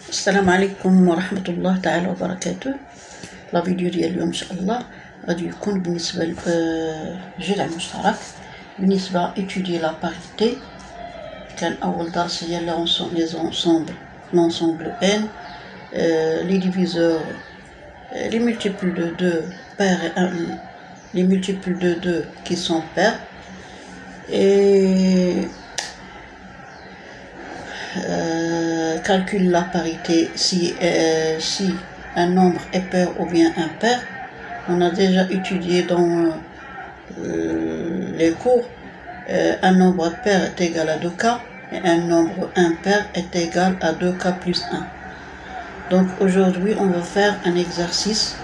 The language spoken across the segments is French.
السلام عليكم ورحمة الله تعالى وبركاته. لا فيديو ديال اليوم إن شاء الله غادي يكون بالنسبة للجذع المشترك، بالنسبة étudier la parité. كان أول درس هي l'ensemble n, les diviseurs, les multiples de 2 pairs et les multiples de 2 qui sont pairs, et calcule la parité si un nombre est pair ou bien impair. On a déjà étudié dans les cours, un nombre pair est égal à 2k et un nombre impair est égal à 2k plus 1. Donc aujourd'hui on va faire un exercice,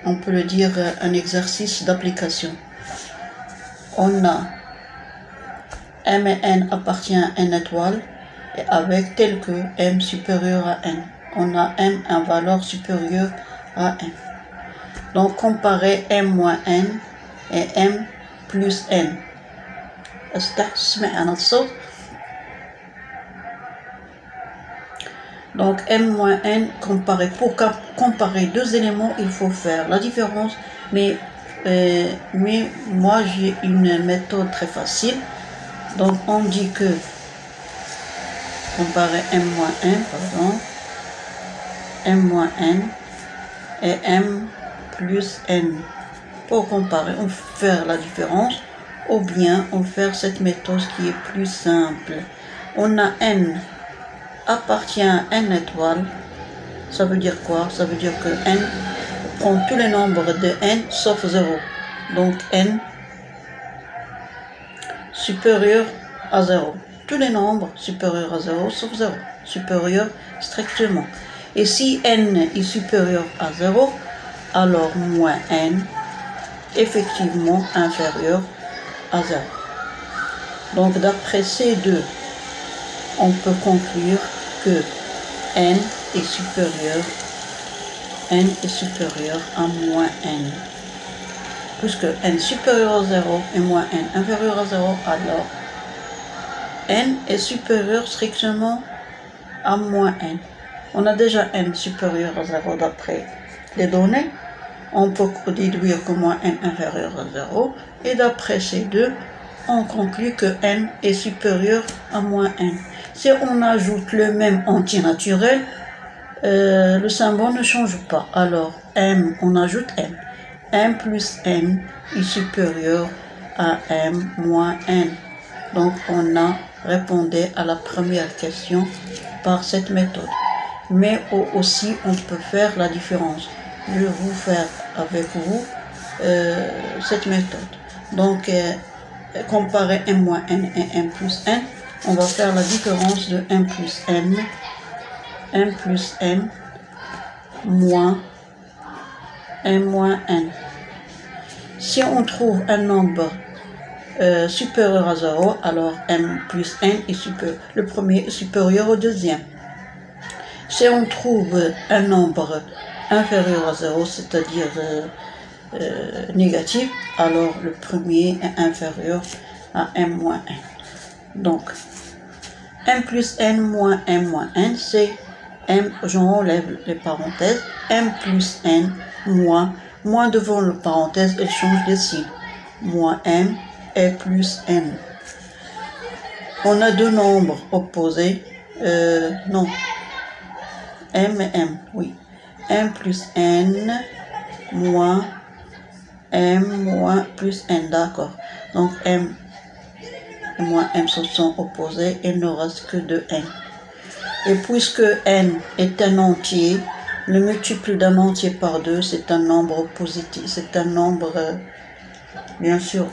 on peut le dire un exercice d'application. On a m et n appartient à n étoile, et avec tel que m supérieur à n, on a m en valeur supérieure à n. Donc comparer m moins n et m plus n. Donc m moins n comparé. Pour comparer deux éléments, il faut faire la différence, mais moi j'ai une méthode très facile. Donc on dit que comparer m moins n, pardon, m moins n et m plus n. Pour comparer, on fait la différence, ou bien on fait cette méthode qui est plus simple. On a n appartient à n étoile. Ça veut dire quoi? Ça veut dire que n prend tous les nombres de n sauf 0. Donc n supérieur à 0. Tous les nombres supérieurs à 0 sauf 0. Supérieur strictement. Et si n est supérieur à 0, alors moins n effectivement inférieur à 0. Donc d'après ces deux, on peut conclure que n est supérieur à moins n. Puisque n supérieur à 0 et moins n inférieur à 0, alors n est supérieur strictement à moins n. On a déjà n supérieur à 0 d'après les données. On peut déduire que moins n inférieur à 0. Et d'après ces deux, on conclut que n est supérieur à moins n. Si on ajoute le même entier naturel, le symbole ne change pas. Alors m, on ajoute m. m plus n est supérieur à m moins n. Donc on a répondu à la première question par cette méthode. Mais aussi on peut faire la différence. Je vais vous faire avec vous cette méthode. Donc comparer m moins n et m plus n, on va faire la différence de m plus n moins m moins n. Si on trouve un nombre supérieur à 0, alors m plus n est supérieur, le premier est supérieur au deuxième. Si on trouve un nombre inférieur à 0, c'est-à-dire négatif, alors le premier est inférieur à m moins n. Donc m plus n moins m moins n, c'est m, j'enlève les parenthèses, m plus n moins devant le parenthèse, elle change de signe, moins m et plus n. On a deux nombres opposés, non, m et m, oui, m plus n moins m moins plus n, d'accord. Donc m et moins m sont opposés, il ne reste que de n. Et puisque n est un entier, le multiple d'un entier par 2, c'est un nombre positif, c'est un nombre, bien sûr,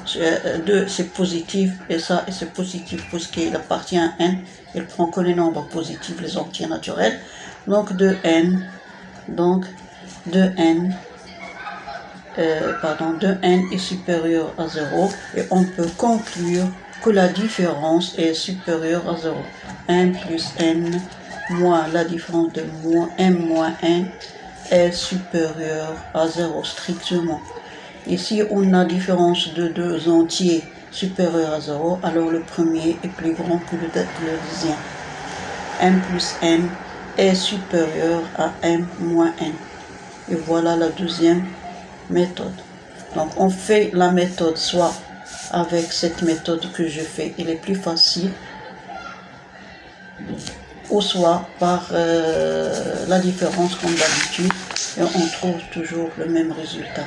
2 c'est positif, et ça c'est positif puisqu'il appartient à n, il prend que les nombres positifs, les entiers naturels. Donc 2n est supérieur à 0, et on peut conclure que la différence est supérieure à 0. m plus n moins la différence de m moins n est supérieure à 0 strictement. Ici on a différence de deux entiers supérieurs à 0, alors le premier est plus grand que le deuxième. m plus n est supérieur à m moins n. Et voilà la deuxième méthode. Donc on fait la méthode soit avec cette méthode que je fais, il est plus facile, ou soit par la différence comme d'habitude, et on trouve toujours le même résultat.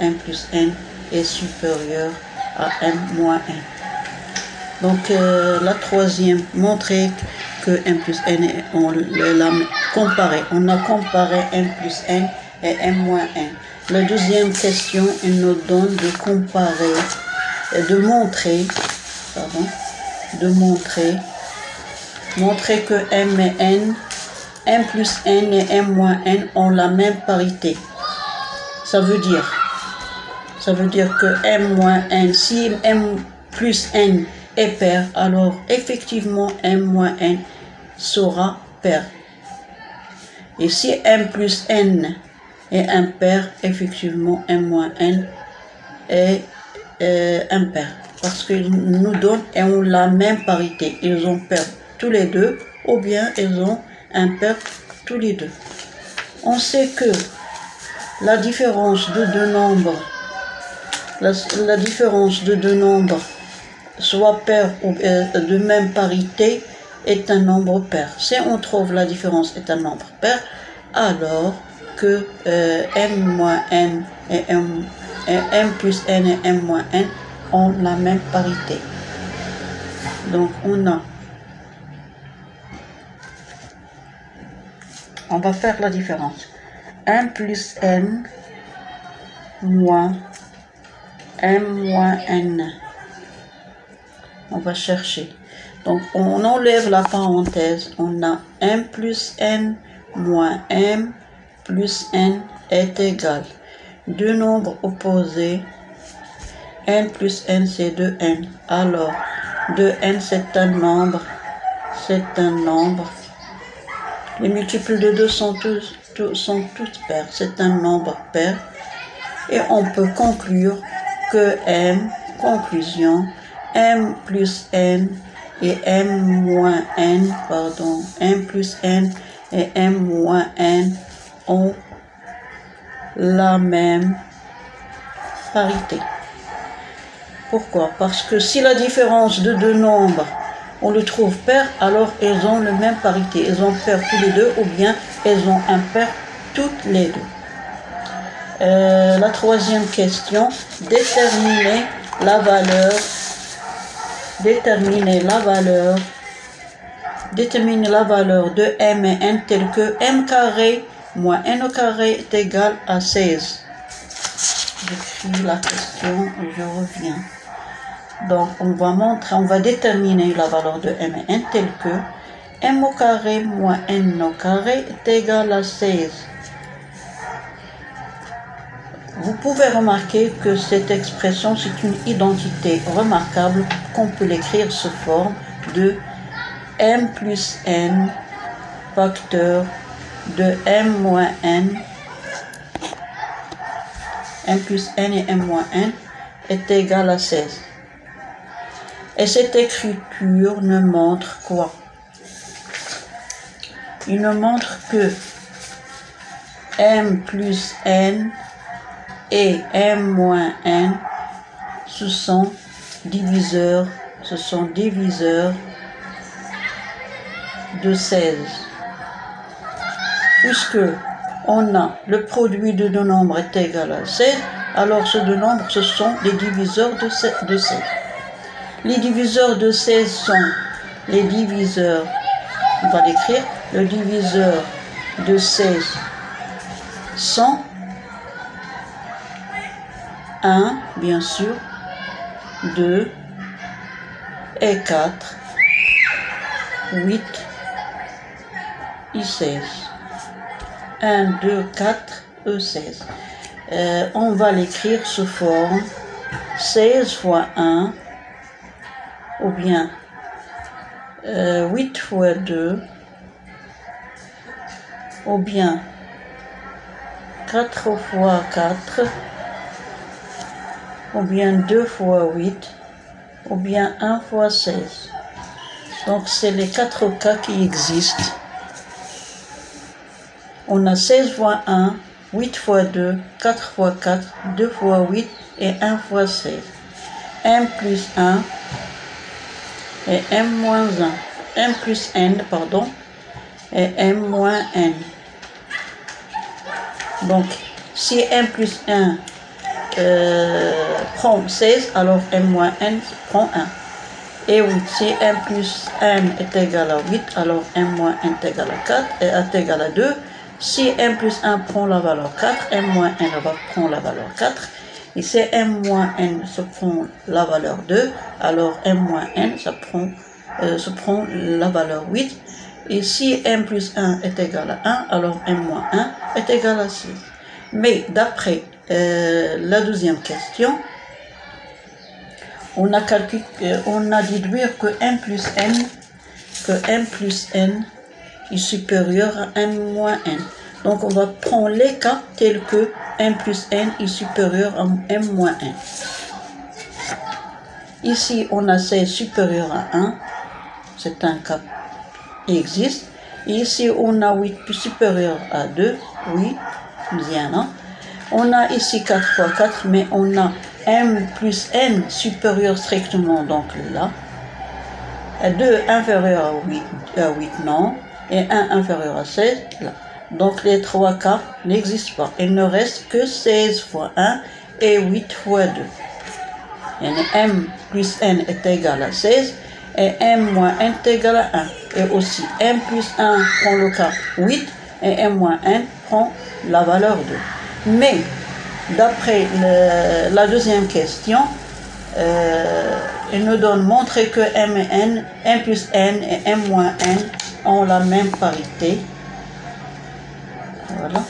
M plus n est supérieur à m moins n. Donc la troisième, montrer que m plus n, on l'a comparé. On a comparé m plus n et m moins n. La deuxième question, il nous donne de comparer, de montrer que m et n, m plus n et m moins n ont la même parité. Ça veut dire que m moins n, si m plus n est pair, alors effectivement m moins n sera pair. Et si m plus n est impair, effectivement m moins n est impair. Parce qu'ils nous donnent et ont la même parité. Ils ont pair tous les deux, ou bien ils ont impair tous les deux. On sait que la différence de deux nombres, la différence de deux nombres, soit pair ou de même parité, est un nombre pair. Si on trouve la différence est un nombre pair, alors que m moins n et m plus n et m moins n ont la même parité. Donc on va faire la différence. m plus n moins m moins n. On va chercher. Donc on enlève la parenthèse. On a m plus n moins m plus n est égal. Deux nombres opposés. N plus n c'est 2n. Alors 2n c'est un nombre. Les multiples de 2 sont tous pairs. C'est un nombre pair. Et on peut conclure que m plus n et m moins n, m plus n et m moins n ont la même parité. Pourquoi? Parce que si la différence de deux nombres, on le trouve pair, alors ils ont la même parité. Ils ont pair tous les deux, ou bien ils ont impair toutes les deux. La troisième question, déterminer la valeur de m et n tel que m carré moins n au carré est égal à 16. J'écris la question et je reviens. Donc on va déterminer la valeur de m et n tel que m au carré moins n au carré est égal à 16. Vous pouvez remarquer que cette expression, c'est une identité remarquable qu'on peut l'écrire sous forme de m plus n facteur de m moins n. M plus n et m moins n est égal à 16. Et cette écriture nous montre quoi? Il nous montre que m plus n et m moins n, ce sont diviseurs de 16. Puisque on a le produit de deux nombres est égal à 16, alors ces deux nombres, ce sont les diviseurs de 16. Les diviseurs de 16 sont les diviseurs, on va l'écrire, le diviseur de 16 sont 1, bien sûr, 2 et 4, 8 et 16. 1, 2, 4 et 16. On va l'écrire sous forme 16 fois 1, ou bien 8 fois 2, ou bien 4 fois 4, ou bien 2 fois 8, ou bien 1 fois 16. Donc c'est les 4 cas qui existent. On a 16 fois 1, 8 fois 2, 4 fois 4, 2 fois 8 et 1 fois 16. M plus 1 et M moins 1. M plus N, pardon, et M moins N. Donc, si M plus 1 prend 16, alors M moins N prend 1. Et oui, si M plus N est égal à 8, alors M moins N est égal à 4 et est égal à 2. Si M plus 1 prend la valeur 4, M moins N prend la valeur 4. Et si M moins N se prend la valeur 2, alors M moins N se prend la valeur 8. Et si M plus 1 est égal à 1, alors M moins 1 est égal à 6. Mais d'après la deuxième question, on a déduire que M plus N est supérieur à M moins N. Donc on va prendre les cas tels que M plus N est supérieur à M moins N. Ici on a 16 supérieur à 1, c'est un cas qui existe. Et ici on a 8 plus supérieur à 2, oui, bien non. On a ici 4 fois 4, mais on a M plus N supérieur strictement, donc là. 2 inférieur à 8, non. Et 1 inférieur à 16, là. Donc les 3 cas n'existent pas. Il ne reste que 16 fois 1 et 8 fois 2. Et M plus N est égal à 16 et M moins N est égal à 1. Et aussi M plus 1 prend le cas 8 et M moins N prend la valeur 2. Mais d'après la deuxième question, il nous donne montrer que M et N, M plus N et M moins N ont la même parité. Voilà.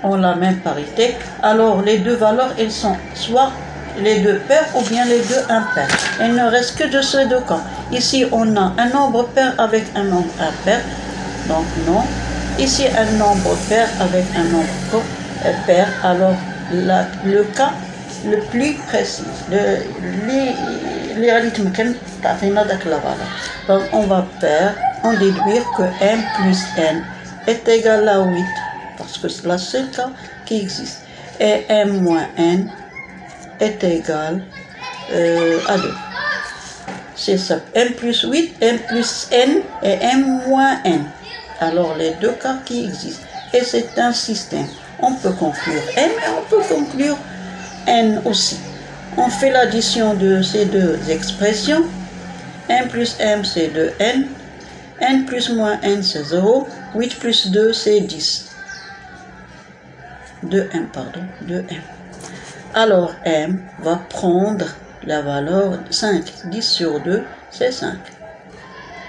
Ont la même parité. Alors les deux valeurs, elles sont soit les deux paires ou bien les deux impairs. Il ne reste que de ces deux cas. Ici, on a un nombre pair avec un nombre impair. Donc non. Ici, un nombre pair avec un nombre pair. Alors le cas le plus précis, les rythmes qu'on a fait avec la valeur. Donc on va faire, on déduire que M plus N est égal à 8, parce que c'est le seul cas qui existe. Et M moins N est égal à 2. C'est ça. M plus 8, M plus N et M moins N. Alors les deux cas qui existent. Et c'est un système. On peut conclure M et on peut conclure N aussi. On fait l'addition de ces deux expressions. M plus M c'est 2N. N plus moins N c'est 0. 8 plus 2 c'est 10. 2M, pardon. 2M. Alors M va prendre la valeur 5. 10 sur 2 c'est 5.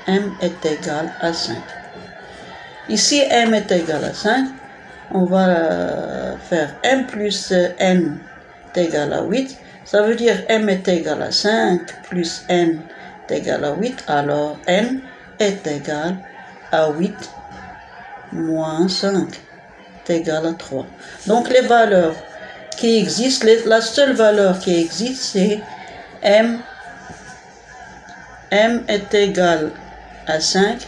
M est égal à 5. Ici M est égal à 5. On va faire M plus N est égal à 8. Ça veut dire M est égal à 5 plus N est égal à 8. Alors N est égal à 8 moins 5 est égal à 3. Donc les valeurs qui existent, la seule valeur qui existe c'est M. M est égal à 5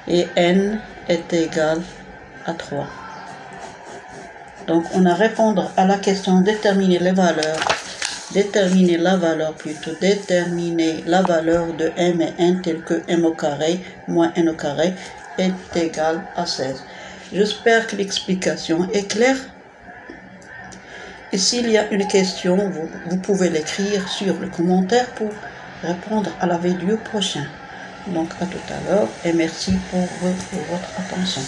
et N est égal à 3. Donc on a répondre à la question déterminer les valeurs, déterminer la valeur de M et N tel que M au carré moins N au carré est égal à 16. J'espère que l'explication est claire. Et s'il y a une question, vous pouvez l'écrire sur le commentaire pour répondre à la vidéo prochaine. Donc à tout à l'heure et merci pour votre attention.